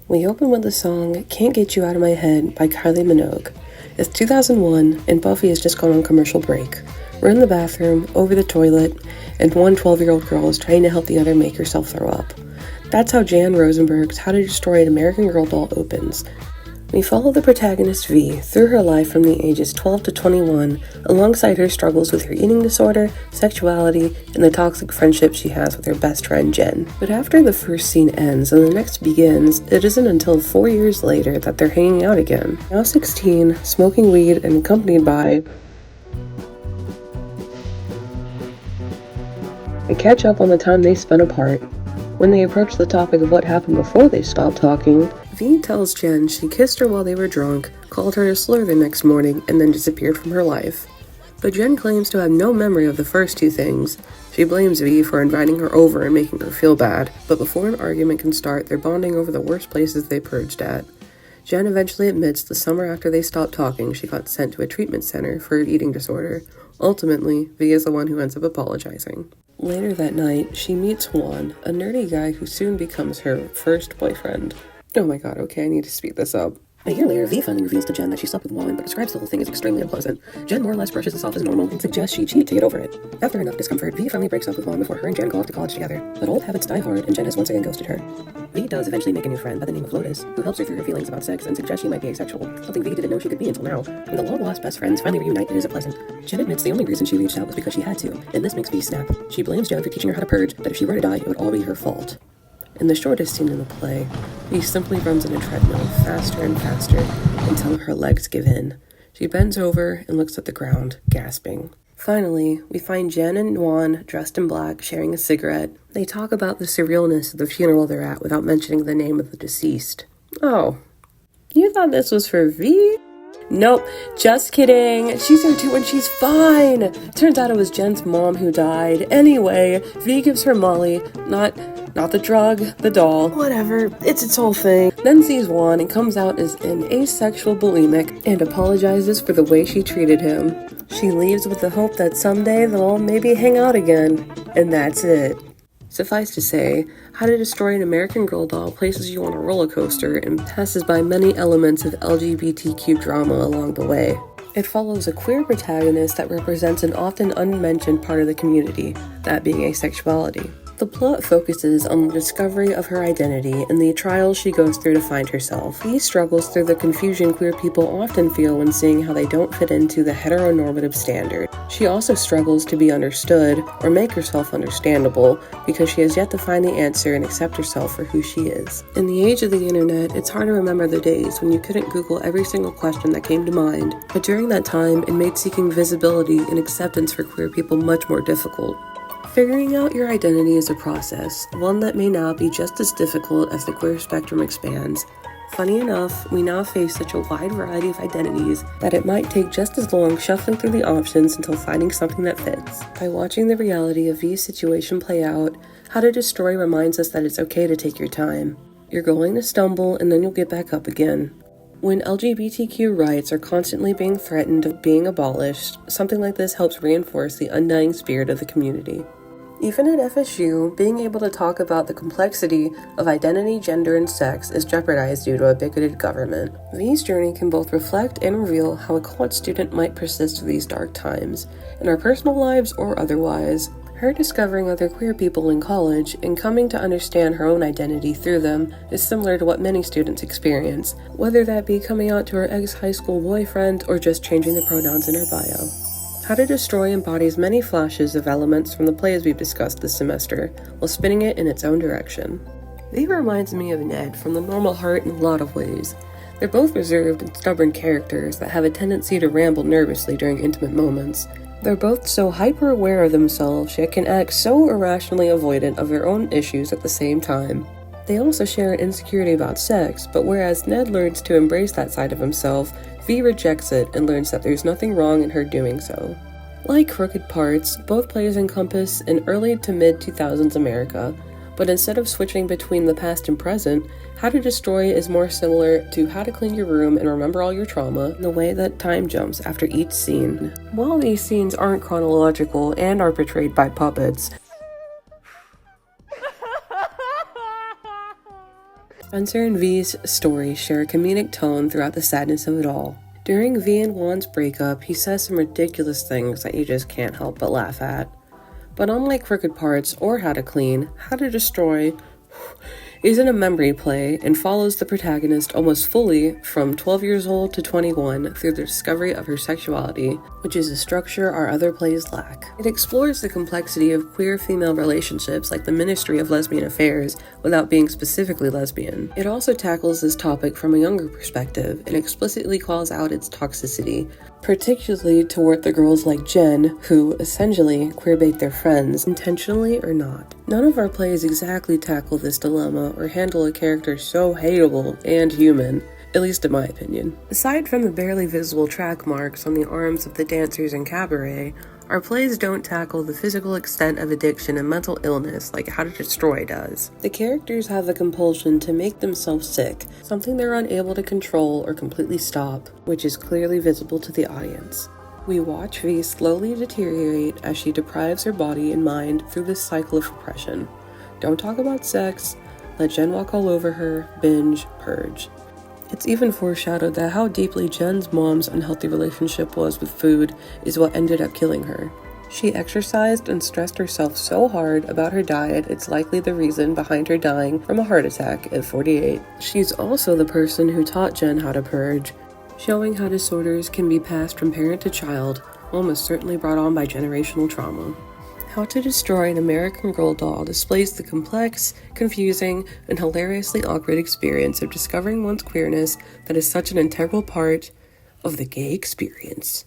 We open with the song Can't Get You Out of My Head by Kylie Minogue. It's 2001 and Buffy has just gone on commercial break. We're in the bathroom, over the toilet, and one 12-year-old girl is trying to help the other make herself throw up. That's how Jan Rosenberg's How to Destroy an American Girl doll opens. We follow the protagonist V through her life from the ages 12 to 21, alongside her struggles with her eating disorder, sexuality, and the toxic friendship she has with her best friend Jen. But after the first scene ends and the next begins, it isn't until 4 years later that they're hanging out again. Now 16, smoking weed and accompanied by... They catch up on the time they spent apart. When they approach the topic of what happened before they stopped talking, V tells Jen she kissed her while they were drunk, called her a slur the next morning, and then disappeared from her life. But Jen claims to have no memory of the first two things. She blames V for inviting her over and making her feel bad, but before an argument can start, they're bonding over the worst places they purged at. Jen eventually admits the summer after they stopped talking, she got sent to a treatment center for her eating disorder. Ultimately, V is the one who ends up apologizing. Later that night, she meets Juan, a nerdy guy who soon becomes her first boyfriend. Oh my god, okay, I need to speed this up. A year later, V finally reveals to Jen that she slept with Juan, but describes the whole thing as extremely unpleasant. Jen more or less brushes this off as normal and suggests she cheat to get over it. After enough discomfort, V finally breaks up with Juan before her and Jen go off to college together. But old habits die hard, and Jen has once again ghosted her. V does eventually make a new friend by the name of Lotus, who helps her through her feelings about sex and suggests she might be asexual, something V didn't know she could be until now. When the long-lost best friends finally reunite, it isn't pleasant. Jen admits the only reason she reached out was because she had to, and this makes V snap. She blames Jen for teaching her how to purge, that if she were to die, it would all be her fault. In the shortest scene in the play, V simply runs in a treadmill faster and faster until her legs give in. She bends over and looks at the ground, gasping. Finally, we find Jen and Juan dressed in black, sharing a cigarette. They talk about the surrealness of the funeral they're at without mentioning the name of the deceased. Oh, you thought this was for V? Nope, just kidding. She's here too and she's fine. Turns out it was Jen's mom who died. Anyway, V gives her Molly, not the drug, the doll. Whatever, it's its whole thing. Then sees Juan and comes out as an asexual bulimic and apologizes for the way she treated him. She leaves with the hope that someday they'll all maybe hang out again. And that's it. Suffice to say, How to Destroy an American Girl doll places you on a roller coaster and passes by many elements of LGBTQ drama along the way. It follows a queer protagonist that represents an often unmentioned part of the community, that being asexuality. The plot focuses on the discovery of her identity and the trials she goes through to find herself. V struggles through the confusion queer people often feel when seeing how they don't fit into the heteronormative standard. She also struggles to be understood or make herself understandable because she has yet to find the answer and accept herself for who she is. In the age of the internet, it's hard to remember the days when you couldn't Google every single question that came to mind, but during that time, it made seeking visibility and acceptance for queer people much more difficult. Figuring out your identity is a process, one that may now be just as difficult as the queer spectrum expands. Funny enough, we now face such a wide variety of identities that it might take just as long shuffling through the options until finding something that fits. By watching the reality of V's situation play out, How to Destroy reminds us that it's okay to take your time. You're going to stumble and then you'll get back up again. When LGBTQ rights are constantly being threatened of being abolished, something like this helps reinforce the undying spirit of the community. Even at FSU, being able to talk about the complexity of identity, gender, and sex is jeopardized due to a bigoted government. V's journey can both reflect and reveal how a college student might persist through these dark times, in our personal lives or otherwise. Her discovering other queer people in college and coming to understand her own identity through them is similar to what many students experience, whether that be coming out to her ex-high school boyfriend or just changing the pronouns in her bio. How to Destroy embodies many flashes of elements from the plays we've discussed this semester, while spinning it in its own direction. V reminds me of Ned from The Normal Heart in a lot of ways. They're both reserved and stubborn characters that have a tendency to ramble nervously during intimate moments. They're both so hyper-aware of themselves, yet can act so irrationally avoidant of their own issues at the same time. They also share an insecurity about sex, but whereas Ned learns to embrace that side of himself, V rejects it and learns that there's nothing wrong in her doing so. Like Crooked Parts, both plays encompass an early to mid-2000s America, but instead of switching between the past and present, How to Destroy is more similar to How to Clean Your Room and Remember All Your Trauma in the way that time jumps after each scene. While these scenes aren't chronological and are portrayed by puppets, Spencer and V's story share a comedic tone throughout the sadness of it all. During V and Juan's breakup, he says some ridiculous things that you just can't help but laugh at. But unlike Crooked Parts or How to Clean, How to Destroy isn't a memory play and follows the protagonist almost fully from 12 years old to 21 through the discovery of her sexuality, which is a structure our other plays lack. It explores the complexity of queer female relationships like the Ministry of Lesbian Affairs without being specifically lesbian. It also tackles this topic from a younger perspective and explicitly calls out its toxicity, particularly toward the girls like Jen, who essentially queerbait their friends, intentionally or not. None of our plays exactly tackle this dilemma or handle a character so hateable and human, at least in my opinion. Aside from the barely visible track marks on the arms of the dancers in Cabaret, our plays don't tackle the physical extent of addiction and mental illness like How to Destroy does. The characters have the compulsion to make themselves sick, something they're unable to control or completely stop, which is clearly visible to the audience. We watch V slowly deteriorate as she deprives her body and mind through this cycle of repression. Don't talk about sex, let Jen walk all over her, binge, purge. It's even foreshadowed that how deeply Jen's mom's unhealthy relationship was with food is what ended up killing her. She exercised and stressed herself so hard about her diet it's likely the reason behind her dying from a heart attack at 48. She's also the person who taught Jen how to purge, showing how disorders can be passed from parent to child, almost certainly brought on by generational trauma. How to Destroy an American Girl doll displays the complex, confusing, and hilariously awkward experience of discovering one's queerness that is such an integral part of the gay experience.